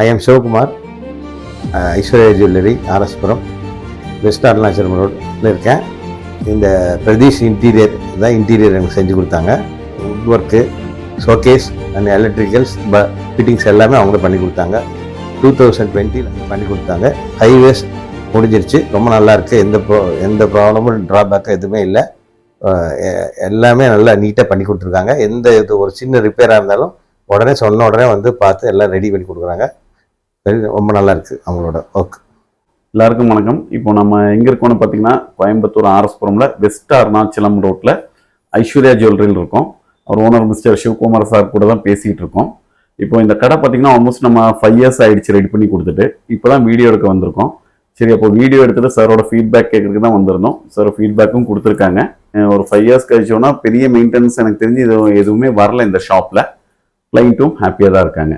I am Sivakumar, Aishwarya jewellery, RS Puram, west Arunachalam ரோட்டில் இருக்கேன். இந்த பிரதீஷ் இன்டீரியர் தான் இன்டீரியர் எனக்கு செஞ்சு கொடுத்தாங்க. Would work, showcase and electricals fittings எல்லாமே அவங்க பண்ணி கொடுத்தாங்க. 2020 பண்ணி கொடுத்தாங்க. ஹைவேஸ் முடிஞ்சிருச்சு, ரொம்ப நல்லாயிருக்கு. எந்த ப்ராப்ளமும் ட்ராபேக்கும் எதுவுமே இல்லை. எல்லாமே நல்லா நீட்டாக பண்ணி கொடுத்துருக்காங்க. இது ஒரு சின்ன ரிப்பேராக இருந்தாலும் உடனே சொன்ன உடனே வந்து பார்த்து எல்லாம் ரெடி பண்ணி கொடுக்குறாங்க. ரொம்ப நல்லா இருக்குது அவங்களோட ஒர்க். எல்லாருக்கும் வணக்கம். இப்போ நம்ம எங்கே இருக்கோம்னு பார்த்தீங்கன்னா கோயம்புத்தூர் ஆர்எஸ்புரமில் வெஸ்ட் அருணாச்சலம் ரோட்டில் ஐஸ்வர்யா ஜுவல்லரியில் இருக்கோம். அவர் ஓனர் மிஸ்டர் சிவகுமார் சார் கூட தான் பேசிகிட்டு இருக்கோம். இப்போ இந்த கடை பார்த்தீங்கன்னா ஆல்மோஸ்ட் நம்ம 5 years ஆகிடுச்சு ரெடி பண்ணி கொடுத்துட்டு. இப்போ தான் வீடியோ எடுக்க வந்திருக்கோம். சரி, அப்போ வீடியோ எடுத்துகிட்டு சாரோட ஃபீட்பேக் கேட்குறதுக்கு தான் வந்திருந்தோம். சார் ஃபீட்பேக்கும் கொடுத்துருக்காங்க. ஒரு 5 years கழிச்சோன்னா பெரிய மெயின்டெனன்ஸ் எனக்கு தெரிஞ்சு எதுவுமே வரல இந்த ஷாப்பில். கிளைண்ட்டும் ஹாப்பியாக தான் இருக்காங்க.